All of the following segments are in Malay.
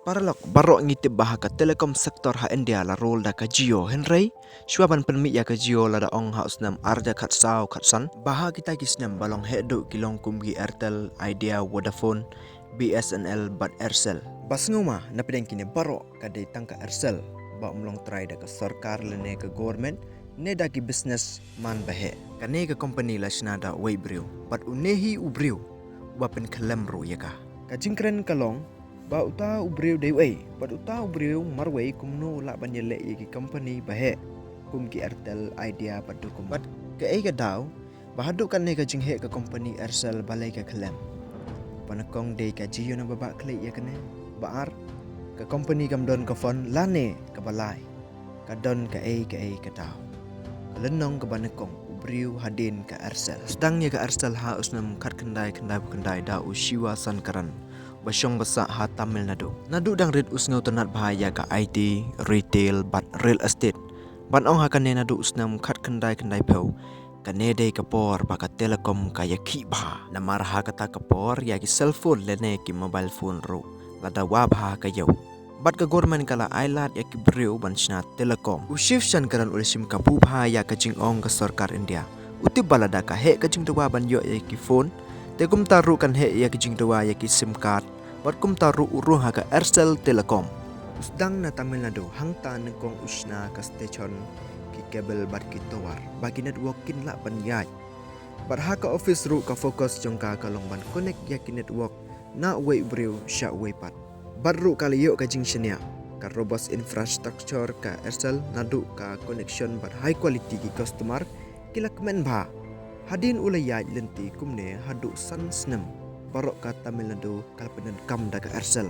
Paralok barok ngitip baha ka telekom sektor ha India la role da ka Jio Henry shuaban penmi ya ka Jio la da ong ha usnam arja khat sao khat san baha kita kisnam balong hedu kilong kumgi Airtel Idea Vodafone BSNL but Aircel basnguma na pedeng kini barok ka de tangka Aircel ba umlong try da ka sarkar lene ka government ne da ki business man bahe ka ne ka company la snada way briu but unehi ubriu ba pen khalam ro ya ka jingkren kalong ba uta ubriu dewe but uta ubriu marway kumno la banyele yeki company bahe kumki Airtel Idea padukum but ke ai ka daw bahadu kan ne ka jinghe ka company Aircel balai ka khalam panakong de ka Jio na baba klei ya kane baar ka company kam don ka phone lane ka balai ka don ka ai ka daw lenong ka banakong ubriu hadin ka Aircel sedangnya ka Aircel ha usnam khat kendai da usiwa sankaran Basyong basa ha Tamil Nadu. Nadu dang red usngau tenat bahaya ka IT, retail, but real estate. Ban ong ha kane nadu usnam khat kendai pau. Kane dei kapor baka telekom kaya ki bah. Namar ha kata kapor ya ki cellphone lene ki mobile phone ro. Lada wab ha kayo. Bat ka government kala ailat ya ki breu ban sna telekom. Ushif shan karan ulisim ka bubha ya ka jing ong ka sarkar India. Utib balada ka he ka jing dawa ban yo ya ki phone. Te kum taru kan he ya ki jing dawa ya ki SIM card. Bat kum taru uruh ha ka Aircel Telekom. Usdang na Tamil Nadu hangta nengkong usna ka station ki kabel bat ki towar. Bagi networkin la ban yai. Bat ha ka office ru ka fokus jongka ka long ban connect ya ki network na way breu sha way pat. Bat ru kali yo ka jing shenia. Ka robust infrastructure ka Aircel nadu ka connection bat high quality ki customer kilak men ba. Hadin ulayaj lenti kumne hadu san snem barok ka Tamil Nadu kalpenan kam daga Aircel.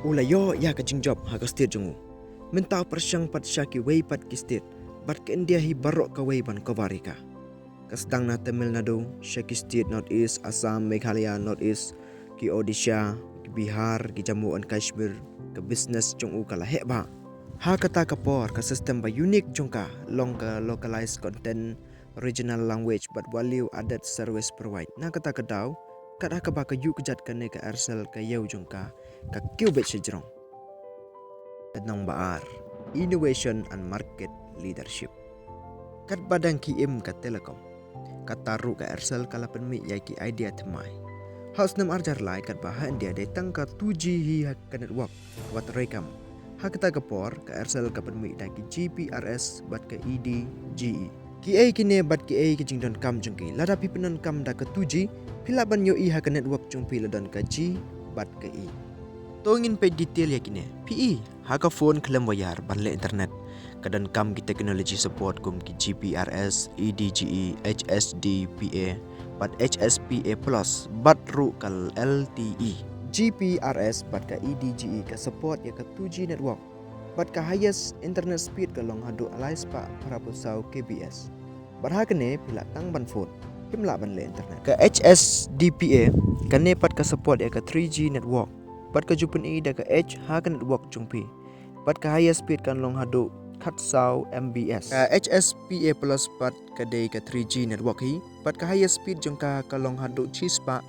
Ulayo ya ka jingjob ha ka state jungu. Mentau persyang pat syaki way pat ki state. Bat ke India hi barok ka way ban kawarika. Kasdang na Tamil Nadu, syaki state North East, Assam, Meghalaya, North East, ki Odisha, ki Bihar, ki Jammu and Kashmir, ke business jungu kala heba. Ha kata kapor ka sistem ba unique jungka long ka localized content regional language but value added service provide. Na kata kadaw kada ka ba ka yu kejat kane ka Aircel ka yau jongka ka qubit sejrong tadnong baar innovation and market leadership kat badang ki im ka telekom kataru ka Aircel kala penmi ya ki idea thmai haus nam arjar lai kat bahan dia datang ka 2G hi ka network wat rekam ha kata kapor ka Aircel ka penmi da ki GPRS bat ka EDGE ki ai kine bat ki ai ki jingdon kam jongki lada pipenon kam da ka 2G pilaban yo iha ka network jong piladon ka G bat ka E. Tongin pe detail ya kine. PE ha ka phone klam wayar banle internet. Kadan kam ki technology support kum ki GPRS, EDGE, HSDPA, bat HSPA plus bat ru kal LTE. GPRS bat ka EDGE ka support ya ka 2G network. Bat ka highest internet speed ka long hadu alais pa para pusau KBS. Bat ha kene pila tang ban phone. Himla ban le internet ka HSDPA kane pat ka support ya ka 3G network pat ka jupun i da ka H ha ka network jungpi pat ka highest speed kan long hadu khat sau mbs ka HSPA plus pat ka de ka 3G network hi pat ka highest speed jungka ka long hadu chispa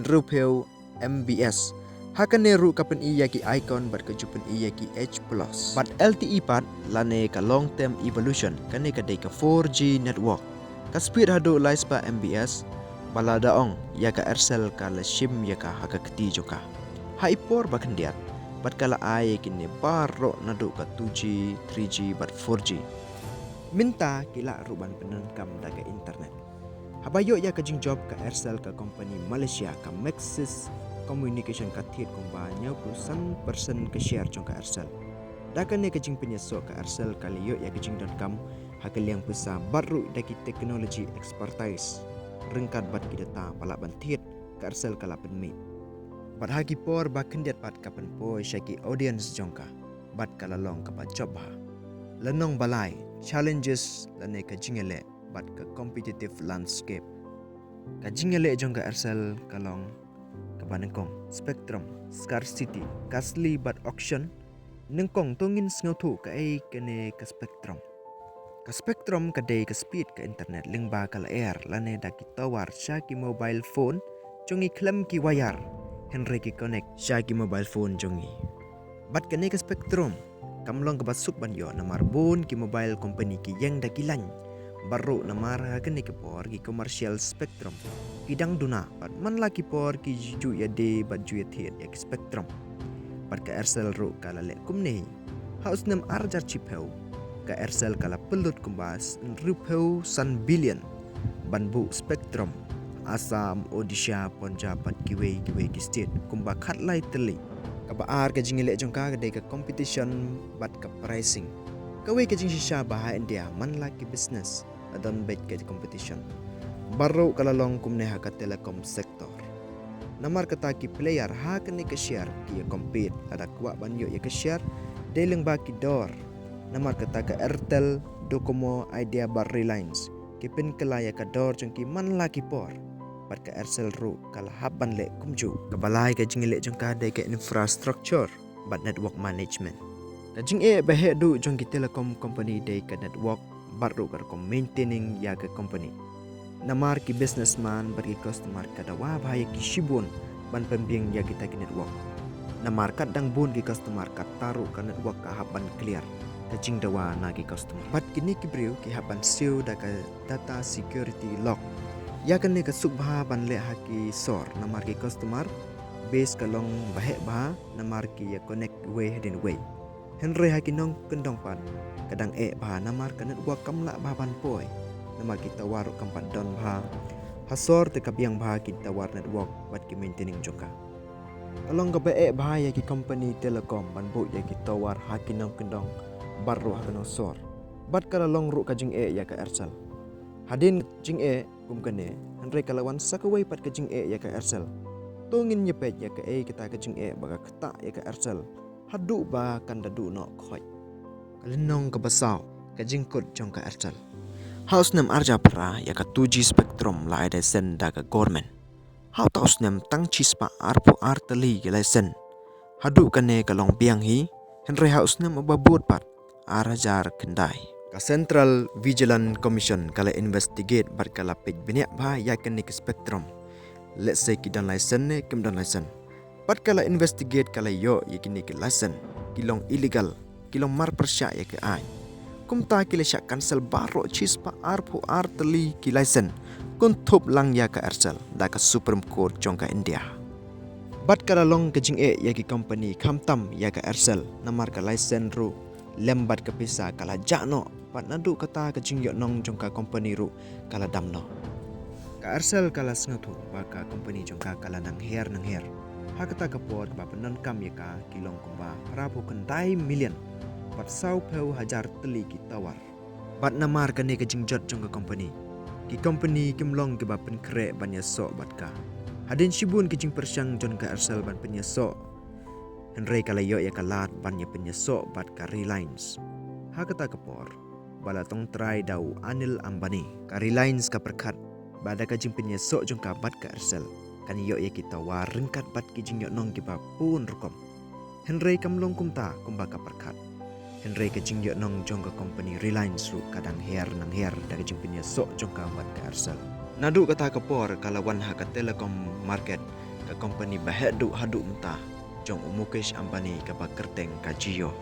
rupeu mbs ha ka ne ru ka pen i ya ki icon bat ka jupun i ya ki H plus pat LTE pat lane ka long term evolution kane ka de ka 4G network ka speed hadu lais pa mbs balada ong ya ka Aircel ka la sim ya ka haka keti joka haipor bakendiat bat kala ai kini baro nadu ka 2G 3G bat 4G minta kila ruban penan kam daga internet habayo ya ka jingjob ka Aircel ka company Malaysia ka Maxis communication ka thit kong ba nyaw plusan persen ka share jong ka Aircel daga ne ka jing penyeso ka Aircel kaliyo ya ka jing.com hakal yang besar baru daki teknologi expertise rengkat bat kita ta pala bantit ka Aircel kala penmi bat hagi por ba kendiat pat kapan po syaki audience jongka bat kala long ka job ha lenong balai challenges lane ka jingele bat ka competitive landscape ka jingele jongka Aircel kalong ka banengkong spectrum scarcity costly but auction nengkong tongin sngotu ka ai kene ka spectrum ka spectrum ka day ka speed ka internet lingba kala air lane da ki tawar sya ki mobile phone jongi klam ki wayar henry ki connect sya ki mobile phone jongi Bat kene ke spektrum kamlong ke basuk ban yo namar bon ki mobile company ki yang da kilan baru namar kene ke por ki commercial spectrum kidang duna bat man laki por ki ju ya de bat ju ya thiet ya spectrum bat ka Aircel ro kala le kumne haus nam arjar chipeu ka Aircel kala pelut kumbas rupeu san billion banbu spectrum Assam, Odisha, Punjab, pat kiwe ki state kumba khat lai teli kabaar ka jingile jongka de ka competition bat ka pricing kawe ka jing shisha baha India man like business adon bet ka competition baru kala long kumne ha ka telecom sector namar kata ki player ha ka ni ka share ki compete ada kwa banyo ya ka share deleng ba ki dor namar kata ka Airtel, Docomo, Idea bar Reliance ki pin kala ya ka dor jongki man like por pat ka Aircel ru kala haban le kumju kabalai ka jingile jongka de ka infrastructure bat network management ka jing bahe du jongki telecom company de ka network baru ka maintaining ya ka company namar ki businessman bagi customer kada wa bahaya ki shibun ban pembiang ya kita ki network namar kadang bun ki customer ka taru ka network ka haban clear ka jing dawa na ki customer bat kini ki brio ki haban siu da ka data security lock ya kan ne ka subha ban le haki sor namar ki customer base kalong bahe ba namar ki ya connect way hedin way henry haki nong kendong pan kadang ba namar ka network kamla ba ban poi namar kita waruk kampat don ba hasor te kabiang ba kita war network bat ki maintaining joka kalong ka ba ya ki company telecom ban bo ya kita war haki nong kendong baru hakanong sor bat kala long ru ka jing ya ka Aircel hadin jing kumkane henry kalawan sakawai pat ka jing ya ka Aircel tungin nyepet ya ka kita ka jing baga kata ya ka Aircel hadu ba kan dadu no khoi kalinong ka basau ka jing kod jong ka Aircel haus nam arja pra ya ka 2G spectrum la ide sen da ka government hau taus nam tang chispa arpo artali ke lesen hadu kane kalong piang hi henry haus nam babut pat arajar kendai ka Central Vigilant Commission kala investigate bar kala pej binyak ba ya kene ke spectrum let's say kidan license ne kim dan license pat kala investigate kala yo yakini ke license kilong illegal kilong mar persya ya ke ai kumta kila syak cancel baro chispa arpo arteli ki license kun thup lang ya ka Aircel da ka Supreme Court jongka India bat kala long ke jing ya ki company khamtam ya ka Aircel namar ka license ru lembat ke pisa kala jakno pat nadu kata ke jing yo nong jongka company ru kala damno ka Aircel kala sngathu baka company jongka kala nang her ha kata ka por ba penon kam ya ka kilong kumba rabu kendai million pat sau peu hajar teli ki tawar bat namar ka ne ke jing jot jongka company ki company kimlong ke ba pen kre ban ya so bat ka hadin shibun ke jing persyang jongka Aircel ban pen ya so henry kala yo ya kalat ban ya pen ya so bat ka Reliance ha kata ka por bala tong try dau Anil Ambani ka Reliance ka perkat bada ka jing penyesok jong ka bat ka Aircel kan yo ya kita warin kat bat ki jing yo nong ki ba pun rukom henry kamlong kumta kumba ka perkat henry ka jing yo nong jong ka company Reliance ru kadang her nang her da ka jing penyesok jong ka bat ka Aircel nadu kata ka por kalawan ha ka telecom market ka company bahadu hadu mta jong Mukesh Ambani ka ba kerteng ka Jio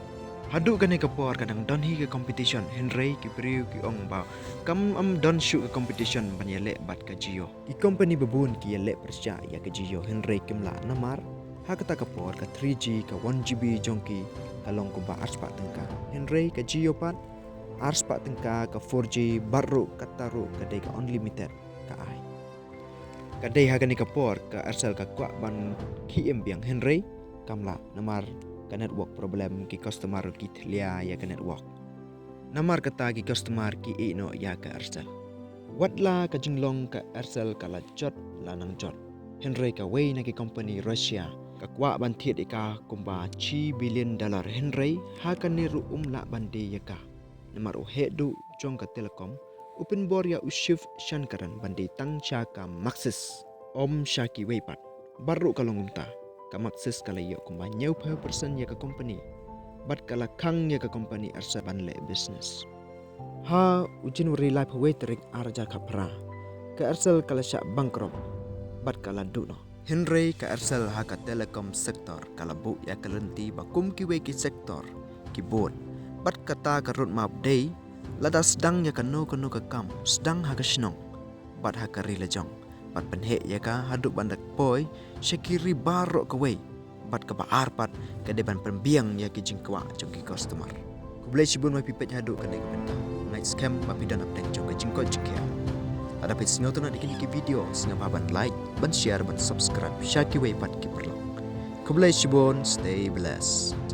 hadu kane kapor kadang don hi ke competition henry ki priu ki ong ba kam don shoot ke competition ban yele bat ka Jio ki company babun ki yele persya ya ka Jio henry kimla namar ha kata kapor ka 3G ka 1GB jongki kalong ko ba arspa tengka henry ka Jio pat arspa tengka ka 4G baru kataru ka dai ka unlimited ka ai ka dai ha kane kapor ka Aircel ka kwa ban ki embiang henry kamla namar ka network problem ki customer ki thlia ya ka network namar kata ki customer ki no ya ka Aircel watla ka jinglong ka Aircel kala jot lanang jot henry ka way na ki company Russia ka kwa ban thiet ka kumba $3 billion henry ha ka ni ru la bande ya ka namar o hedu jong ka telecom open bor ya ushif shankaran bande tang cha ka maxis om shaki weipat baru kalongumta ka maxis kala yo kumba nyau pa person ya ka company bat kala khang ya ka company Aircel ban le business ha ujin wari life way terik arja khapra ka Aircel kala sya bankrupt bat kala duno Henry ka Ersel ha ka telekom sektor kalabu ya kalenti bakum kiwe ki sektor kibot bat kata ka roadmap day lada sedang ya kano ka kam sedang ha ka shnong bat ha ka rilajong bat penhe ya ka haduk bandak poi syakiri barok kawe bat ka baar pat ka deban pembiang ya ki jingkwa jong ki customer ku boleh sibun mai pipet haduk ka nek benda night scam tapi dan update jong ka jingko jingkia ada pet singo tu nak dikini ki video singa baban like ban share ban subscribe syaki way pat ki perlo ku boleh sibun stay blessed.